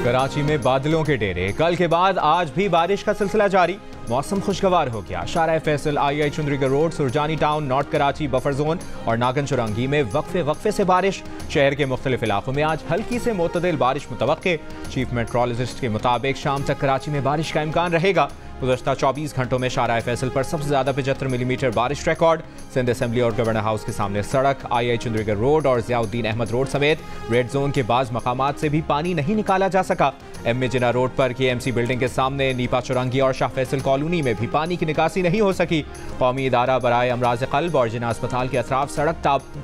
कराची में बादलों के डेरे, कल के बाद आज भी बारिश का सिलसिला जारी। मौसम खुशगवार हो गया। Shahrah Faisal, I Chundrigar Road, Surjani Town, North Karachi Buffer Zone और नागन चुरंगी में वक्फे से बारिश। शहर के मुख्तलिफ इलाकों में आज हल्की से मोतदिल बारिश मुतवक्के। चीफ मेट्रोलॉजिस्ट के मुताबिक शाम तक कराची में बारिश का इम्कान रहेगा। गुज़श्ता 24 घंटों में शारा फैसल पर सबसे ज्यादा 75 मिलीमीटर बारिश रिकॉर्ड। सिंध असेंबली और गवर्नर हाउस के सामने सड़क, आई चुंदरीगढ़ रोड और ज़ियाउद्दीन अहमद रोड समेत रेड जोन के बाज़ मकामात से भी पानी नहीं निकाला जा सका। एम जिना रोड पर KMC बिल्डिंग के सामने नीपा चुरंगी और शाह फैसल कॉलोनी में भी पानी की निकासी नहीं हो सकी। कौमी इदारा बराए अमराज क़ल्ब और जिना अस्पताल के अतराफ सड़क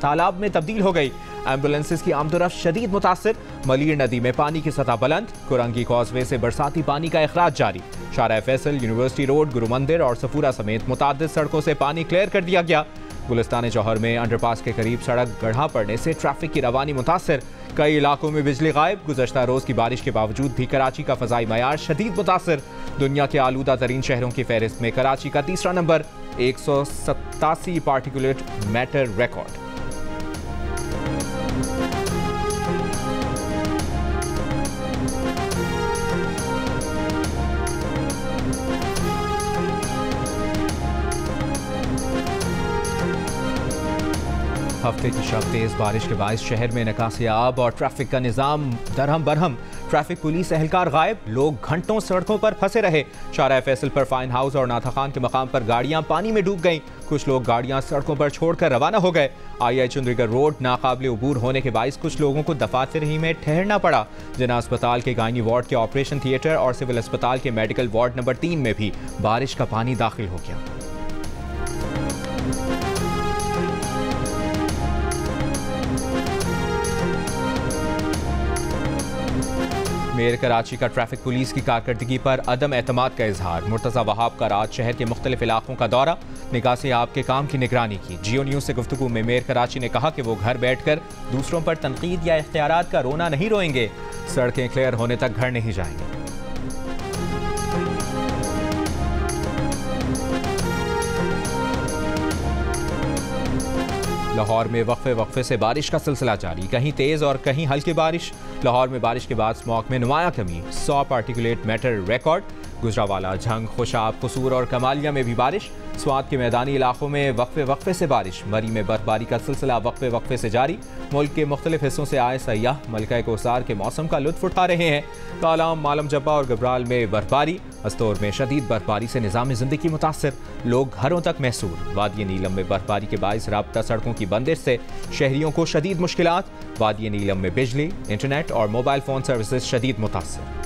तालाब में तब्दील हो गई। एम्बुलेंसेज की आमदोरफ्त शदीद मुतासिर। मलीर नदी में पानी की सतह बुलंद। कुरंगी कॉजवे से बरसाती पानी का अखराज जारी। शारा फैसल, यूनिवर्सिटी रोड, गुरु मंदिर और सफूरा समेत मुतादिद सड़कों से पानी क्लियर कर दिया गया। गुलिस्तान जौहर में अंडरपास के करीब सड़क गढ़ा पड़ने से ट्रैफिक की रवानी मुतासिर। कई इलाकों में बिजली गायब। गुज़श्ता रोज की बारिश के बावजूद भी कराची का फ़ज़ाई मयार शदीद मुतासिर। दुनिया के आलूदा तरीन शहरों की फहरिस्त में कराची का तीसरा नंबर, 187 पार्टिकुलेट मैटर रिकॉर्ड। हफ्ते की शब तेज बारिश के बायस शहर में निकासियाब और ट्रैफिक का निज़ाम दरहम बरहम। ट्रैफिक पुलिस एहलकार गायब। लोग घंटों सड़कों पर फंसे रहे। शारा फैसल पर फाइन हाउस और नाथा खान के मकाम पर गाड़ियां पानी में डूब गईं। कुछ लोग गाड़ियां सड़कों पर छोड़कर रवाना हो गए। आई चुंदरीगढ़ रोड नाकाबिले उबूर होने के बायस कुछ लोगों को दफातर ही में ठहरना पड़ा। जिना अस्पताल के गायनी वार्ड के ऑपरेशन थिएटर और सिविल अस्पताल के मेडिकल वार्ड नंबर 3 में भी बारिश का पानी दाखिल हो गया। मेयर कराची का ट्रैफिक पुलिस की कारकर्दगी पर अदम एतमाद का इजहार। मुर्तज़ा वहाब का रात शहर के मुख्तलिफ इलाकों का दौरा, निकासियाब के काम की निगरानी की। जियो न्यूज़ से गुफ्तगू में मेयर कराची ने कहा कि वो घर बैठकर दूसरों पर तनकीद या इख्तियारात का रोना नहीं रोएंगे। सड़कें क्लियर होने तक घर नहीं जाएंगे। लाहौर में वक्फे से बारिश का सिलसिला जारी। कहीं तेज और कहीं हल्की बारिश। लाहौर में बारिश के बाद स्मॉग में नुमाया कमी। 100 particulate matter record. Gujranwala, Jhang, Khushab, कसूर और कमालिया में भी बारिश। स्वात के मैदानी इलाकों में वक्फे से बारिश। मरी में बर्फबारी का सिलसिला वक्फे से जारी। मुल्क के मुख्तलिफ हिस्सों से आए सयाह मलका कोसार के मौसम का लुत्फ उठा रहे हैं। कालाम, मालम जब्बा और गबराल में बर्फबारी। अस्तोर में शदीद बर्फबारी से निज़ाम ज़िंदगी मुतासर। लोग घरों तक महसूर। वादी नीलम में बर्फबारी के बायस राब्ता सड़कों की बंदिश से शहरियों को शदीद मुश्किलात। वादी नीलम में बिजली, इंटरनेट और मोबाइल फ़ोन सर्विसेज शदीद मुतासर।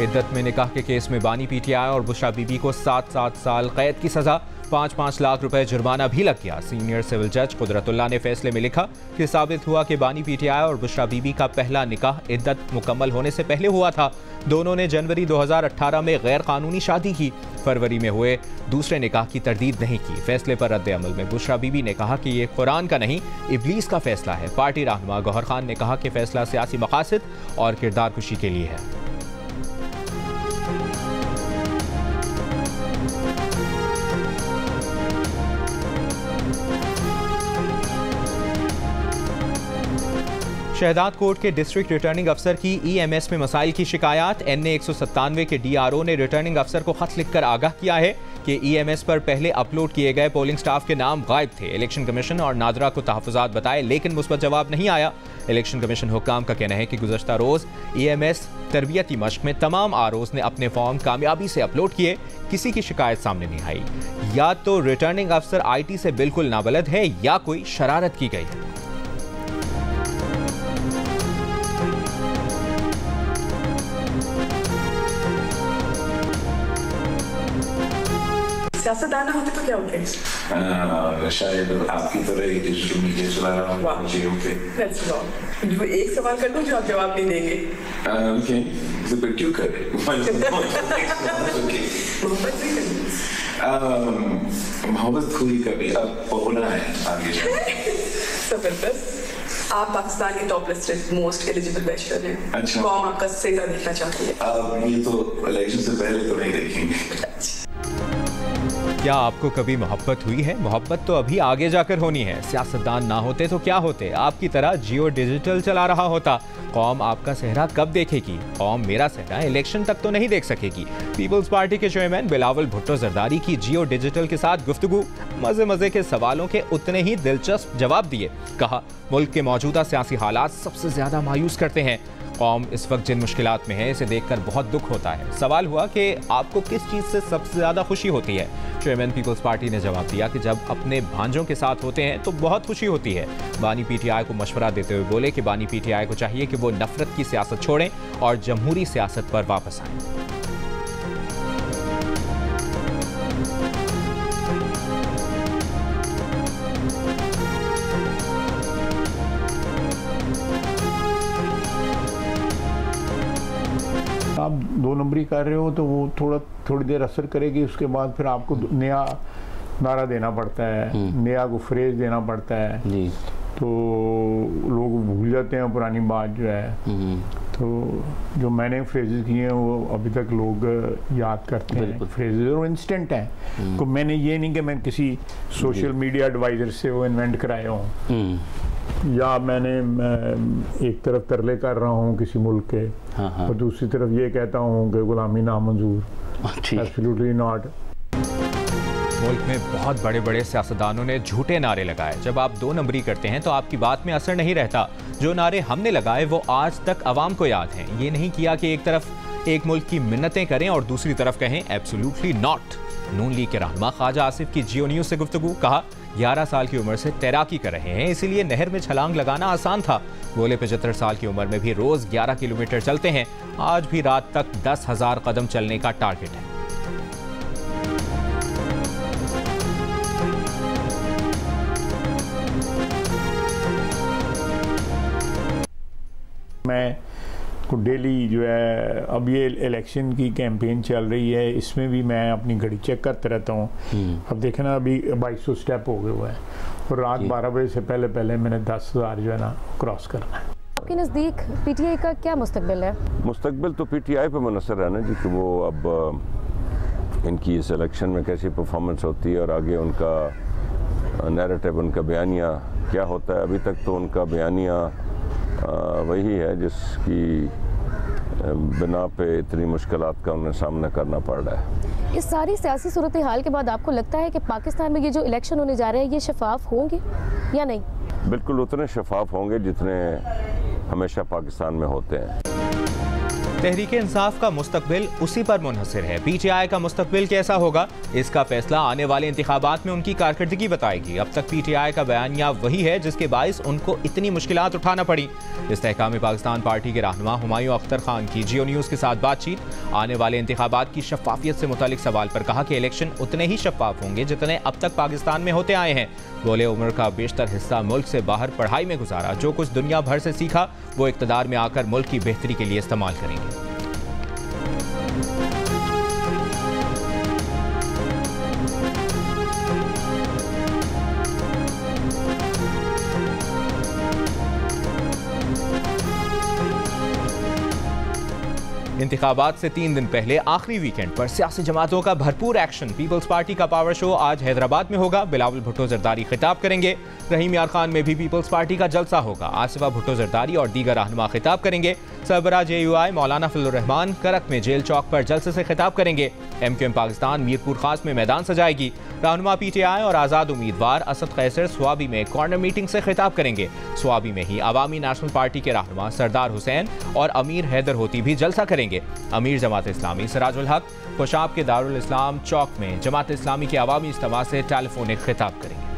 इद्दत में निकाह के केस में बानी PTI और बुशरा बीबी को 7 साल कैद की सजा। 5 लाख रुपए जुर्माना भी लग गया। सीनियर सिविल जज कुदरतुल्लाह ने फैसले में लिखा कि साबित हुआ कि बानी PTI और बुशरा बीबी का पहला निकाह इद्दत मुकम्मल होने से पहले हुआ था। दोनों ने जनवरी 2018 में गैर कानूनी शादी की। फरवरी में हुए दूसरे निकाह की तरदीद नहीं की। फैसले पर रद्द अमल में बुशरा बीबी ने कहा कि ये कुरान का नहीं, इब्लीस का फैसला है। पार्टी रहनुमा गौहर खान ने कहा कि फैसला सियासी मकासद और किरदार कुशी के लिए है। शहदाद कोर्ट के डिस्ट्रिक्ट रिटर्निंग अफसर की EMS में मसाइल की शिकायत। NA 197 के DRO ने रिटर्निंग अफसर को खत लिखकर आगाह किया है कि EMS पर पहले अपलोड किए गए पोलिंग स्टाफ के नाम गायब थे। इलेक्शन कमीशन और नादरा को तहफ़्फ़ुज़ात बताए लेकिन मुस्बत जवाब नहीं आया। इलेक्शन कमीशन हुक्काम का कहना है कि गुज़श्ता रोज़ EMS तरबियती मश्क में तमाम ROs ने अपने फॉर्म कामयाबी से अपलोड किए। किसी की शिकायत सामने नहीं आई। या तो रिटर्निंग अफसर IT से बिल्कुल नाबलद है या कोई शरारत की गई है। सियासतदान होते तो क्या होते? शायद आपकी तरह ही डिजिटल मीडिया चला रहा हूँ मुझे होते। जो एक सवाल कर दूँ जो आप जवाब नहीं देंगे। ओके, तो फिर क्यों कर रहे? मोहब्बत खुद ही कभी अब होना है आगे। जबरदस्त। आप पाकिस्तान के top listed most eligible bachelor हैं। अच्छा। कौम आपका सिक्का देखना चाहती है। अब ये तो इलेक्शन से पहले तो नहीं देखेंगे। क्या आपको कभी मोहब्बत हुई है? मोहब्बत तो अभी आगे जाकर होनी है। सियासतदान ना होते तो क्या होते? आपकी तरह जियो डिजिटल चला रहा होता। कौम आपका सेहरा कब देखेगी? कौम मेरा सेहरा इलेक्शन तक तो नहीं देख सकेगी। पीपल्स पार्टी के चेयरमैन बिलावल भुट्टो जरदारी की जियो डिजिटल के साथ गुफ्तगू। मजे मजे के सवालों के उतने ही दिलचस्प जवाब दिए। कहा, मुल्क के मौजूदा सियासी हालात सबसे ज्यादा मायूस करते हैं। कौम इस वक्त जिन मुश्किलात में है, इसे देखकर बहुत दुख होता है। सवाल हुआ कि आपको किस चीज़ से सबसे ज़्यादा खुशी होती है? चेयरमैन पीपल्स पार्टी ने जवाब दिया कि जब अपने भांजों के साथ होते हैं तो बहुत खुशी होती है। बानी पीटीआई को मशवरा देते हुए बोले कि बानी पीटीआई को चाहिए कि वो नफरत की सियासत छोड़ें और जमहूरी सियासत पर वापस आएं। आप 2 नंबरी कर रहे हो तो वो थोड़ी देर असर करेगी, उसके बाद फिर आपको नया नारा देना पड़ता है, नया को फ्रेज देना पड़ता है जी। तो लोग भूल जाते हैं पुरानी बात जो है। तो जो मैंने फ्रेजेस किए हैं वो अभी तक लोग याद करते हैं फ्रेजेस, और इंस्टेंट हैं। तो मैंने ये नहीं कि मैं किसी सोशल मीडिया एडवाइजर से वो इन्वेंट कराया हूँ, या मैंने एक तरफ तरले कर रहा हूँ किसी मुल्क के और दूसरी तरफ ये कहता हूँ कि गुलामी नामंजूर। Absolutely not. मुल्क में बहुत बड़े बड़े सियासतदानों ने झूठे नारे लगाए। जब आप 2 नंबरी करते हैं तो आपकी बात में असर नहीं रहता। जो नारे हमने लगाए वो आज तक अवाम को याद हैं। ये नहीं किया कि एक तरफ एक मुल्क की मिन्नतें करें और दूसरी तरफ कहें एब्सोल्युटली नॉट। नून लीग के रहनुमा ख्वाजा आसिफ की जियो न्यूज से गुफ्तगू। कहा, 11 साल की उम्र से तैराकी कर रहे हैं, इसीलिए नहर में छलांग लगाना आसान था। बोले 75 साल की उम्र में भी रोज 11 किलोमीटर चलते हैं। आज भी रात तक 10,000 कदम चलने का टारगेट है। मैं को डेली जो है, अब ये इलेक्शन की कैंपेन चल रही है, इसमें भी मैं अपनी घड़ी चेक करते रहता हूँ। अब देखें ना, अभी 2200 स्टेप हो गए हुए हैं और रात 12 बजे से पहले मैंने 10,000 जो है ना क्रॉस करना है। आपके नज़दीक पीटीआई का क्या मुस्तकबिल है? मुस्तकबिल तो पीटीआई पे मुनसर है ना जी, कि वो अब इनकी इस इलेक्शन में कैसी परफॉर्मेंस होती है और आगे उनका नैरेटिव, उनका बयानिया क्या होता है। अभी तक तो उनका बयानिया वही है जिसकी बिना पे इतनी मुश्किलात का उन्हें सामना करना पड़ रहा है। इस सारी सियासी सूरत हाल के बाद आपको लगता है कि पाकिस्तान में ये जो इलेक्शन होने जा रहे हैं ये शफाफ होंगे या नहीं? बिल्कुल उतने शफाफ होंगे जितने हमेशा पाकिस्तान में होते हैं। तहरीक इंसाफ का मुस्तकबिल उसी पर मुनहसर है। पीटीआई का मुस्तकबिल कैसा होगा, इसका फैसला आने वाले इंतखाबात में उनकी कारकर्दगी बताएगी। अब तक पीटीआई का बयानिया वही है जिसके बाइस उनको इतनी मुश्किलात उठाना पड़ी। इस्तेहकाम पाकिस्तान पार्टी के रहनुमा हुमायूं अख्तर खान की जियो न्यूज़ के साथ बातचीत। आने वाले इंतखाबात की शफाफियत से मुतालिक सवाल पर कहा कि इलेक्शन उतने ही शफाफ होंगे जितने अब तक पाकिस्तान में होते आए हैं। बोले, उम्र का बेशतर हिस्सा मुल्क से बाहर पढ़ाई में गुजारा। जो कुछ दुनिया भर से सीखा वो इक़्तिदार में आकर मुल्क की बेहतरी के लिए इस्तेमाल करेंगे। इंतखाबात से 3 दिन पहले आखिरी वीकेंड पर सियासी जमातों का भरपूर एक्शन। पीपल्स पार्टी का पावर शो आज हैदराबाद में होगा। बिलावल भुट्टो जरदारी खिताब करेंगे। रहीम यार खान में भी पीपल्स पार्टी का जलसा होगा। आसिफा भुट्टो जरदारी और दीगर रहनुमा खिताब करेंगे। सरबराह JUI मौलाना फजलुर रहमान करक में जेल चौक पर जलसे से खिताब करेंगे। MQM पाकिस्तान मीरपुर खास में मैदान सजाएगी। रहनुमा PTI और आज़ाद उम्मीदवार असद कैसर स्वाबी में कॉर्नर मीटिंग से खिताब करेंगे। स्वाबी में ही अवामी नेशनल पार्टी के रहनुमा सरदार हुसैन और अमीर हैदर होती भी जलसा करेंगे। अमीर जमात इस्लामी सिराजुल हक खुशाब के दारुल इस्लाम चौक में जमात इस्लामी के अवामी इज्तिमा से टेलीफोनिक खिताब करेंगे।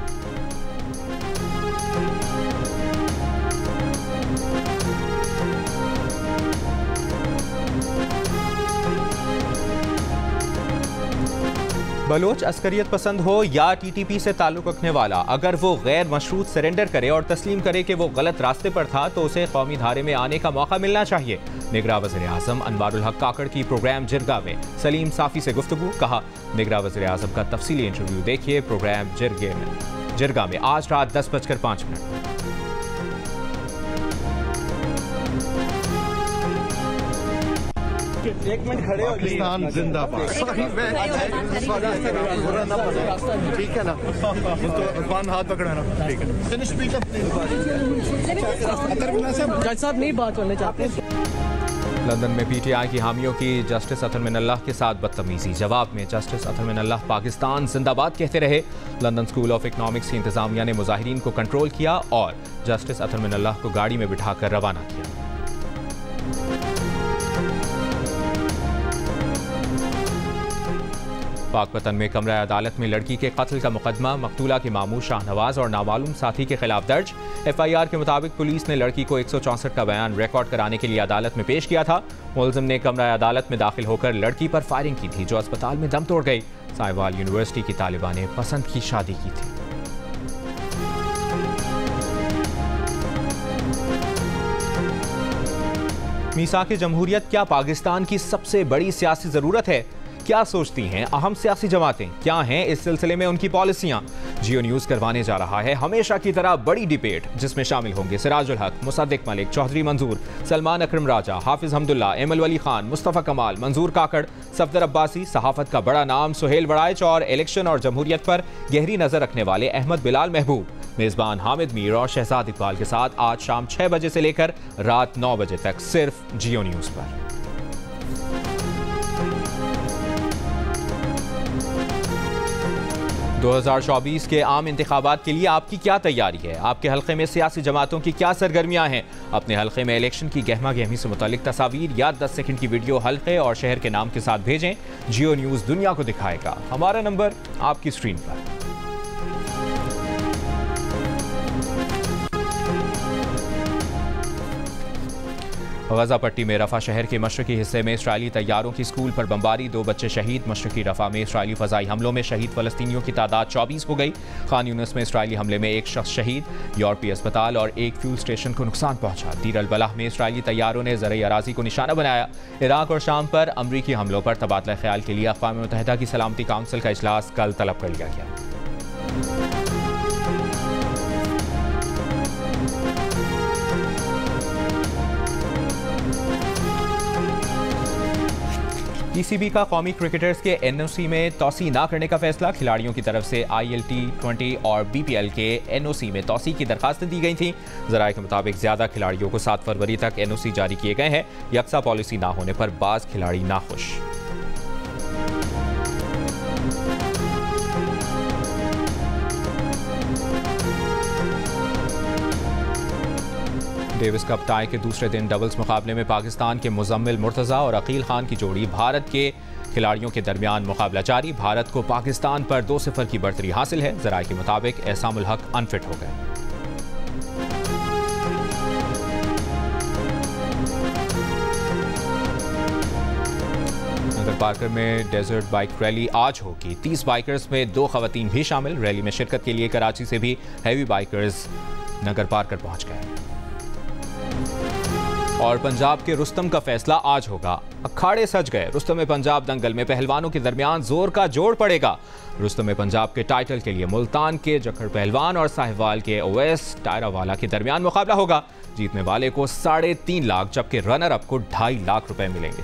बलोच अस्करियत पसंद हो या TTP से ताल्लुक रखने वाला, अगर वो गैर मशरूत सरेंडर करे और तस्लीम करे कि वो गलत रास्ते पर था तो उसे कौमी धारे में आने का मौका मिलना चाहिए। निगरां वज़ीर आज़म अनवारुल हक काकड़ की प्रोग्राम जिरगा में सलीम साफ़ी से गुफ्तगू। कहा, निगरां वज़ीर आज़म का तफसीली इंटरव्यू देखिए प्रोग्राम जिरगा में आज रात 10:05। एक मिनट खड़े हो, पाकिस्तान जिंदाबाद। ठीक है ना, उसको हाथ पकड़ा ना, ठीक है। जज साहब नहीं बात करना चाहते। लंदन में पीटीआई की हामियों की जस्टिस अतर मिनल्लाह के साथ बदतमीजी। जवाब में जस्टिस अतर मिनल्लाह पाकिस्तान जिंदाबाद कहते रहे। लंदन स्कूल ऑफ इकनॉमिक्स की इंतजामिया ने मुजाहिरीन को कंट्रोल किया और जस्टिस अतर मिनल्लाह को गाड़ी में बिठाकर रवाना किया। पाकपतन में कमरा अदालत में लड़की के कत्ल का मुकदमा, मकतूला के मामू शाहनवाज और नामालूम साथी के खिलाफ दर्ज। एफआईआर के मुताबिक पुलिस ने लड़की को 164 का बयान रिकॉर्ड कराने के लिए अदालत में पेश किया था। मुलजिम ने कमरा अदालत में दाखिल होकर लड़की पर फायरिंग की थी, जो अस्पताल में दम तोड़ गई। साहिवाल यूनिवर्सिटी की तालिबा ने पसंद की शादी की थी। मीसाक जमहूरियत क्या पाकिस्तान की सबसे बड़ी सियासी जरूरत है? क्या सोचती हैं अहम सियासी जमातें? क्या हैं इस सिलसिले में उनकी पॉलिसियां? जियो न्यूज करवाने जा रहा है हमेशा की तरह बड़ी डिबेट, जिसमें शामिल होंगे सिराजुल हक, मुसद्दिक मलिक, चौधरी मंजूर, सलमान अकरम राजा, हाफिज हमदुल्ला, एमएल वली खान, मुस्तफ़ा कमाल, मंजूर काकड़, सफदर अब्बासी, सहाफत का बड़ा नाम सुहेल वड़ाइच और इलेक्शन और जमहूरियत पर गहरी नजर रखने वाले अहमद बिलाल महबूब। मेजबान हामिद मीर और शहजाद इकबाल के साथ आज शाम 6 बजे से लेकर रात 9 बजे तक सिर्फ जियो न्यूज पर। दो 2024 के आम इंतखाबात के लिए आपकी क्या तैयारी है? आपके हल्के में सियासी जमातों की क्या सरगर्मियां हैं? अपने हल्के में इलेक्शन की गहमा गहमी से मुतालिक तस्वीर या 10 सेकंड की वीडियो हल्के और शहर के नाम के साथ भेजें। जियो न्यूज़ दुनिया को दिखाएगा। हमारा नंबर आपकी स्क्रीन पर। गजा पट्टी में रफा शहर के मशरकी हिस्से में इसराइली तैयारों की स्कूल पर बमबारी, 2 बच्चे शहीद। मशरकी रफा में इसराइली फजाई हमलों में शहीद फलस्तीनियों की तादाद 24 हो गई। खान यूनिस में इसराइली हमले में 1 शख्स शहीद। यूरोपीय अस्पताल और 1 फ्यूल स्टेशन को नुकसान पहुंचा। दीर अल बलाह में इसराइली तैयारों ने ज़रई अराजी को निशाना बनाया। इराक और शाम पर अमरीकी हमलों पर तबादला ख्याल के लिए अक़वाम मुत्तहिदा की सलामती काउंसिल का इजलास कल तलब कर लिया गया। पीसीबी का कौमी क्रिकेटर्स के एनओसी में तोसी ना करने का फैसला। खिलाड़ियों की तरफ से ILT20 और BPL के एनओसी में तोसी की दरखास्तें दी गई थीं। ज़राए के मुताबिक ज़्यादा खिलाड़ियों को 7 फरवरी तक एनओसी जारी किए गए हैं। यकसा पॉलिसी ना होने पर बाज़ खिलाड़ी नाखुश। डेविस कप टाई के दूसरे दिन डबल्स मुकाबले में पाकिस्तान के मुजम्मिल मुर्तज़ा और अकील खान की जोड़ी भारत के खिलाड़ियों के दरमियान मुकाबला जारी। भारत को पाकिस्तान पर 2-0 की बढ़तरी हासिल है। ज़राए के मुताबिक एहसामुल हक अनफिट हो गए। नगर पार्कर में डेजर्ट बाइक रैली आज होगी। 30 बाइकर्स में 2 खवातीन भी शामिल। रैली में शिरकत के लिए कराची से भी हैवी बाइकर्स नगर पार्कर पहुंच गए। और पंजाब के रुस्तम का फैसला आज होगा। अखाड़े सज गए। रुस्तम पंजाब दंगल में पहलवानों के दरमियान जोर का जोड़ पड़ेगा। रुस्तम पंजाब के टाइटल के लिए मुल्तान के जखड़ पहलवान और साहिवाल के ओवैस टायरावाला के दरमियान मुकाबला होगा। जीतने वाले को 3.5 लाख जबकि रनर अप को 2.5 लाख रुपए मिलेंगे।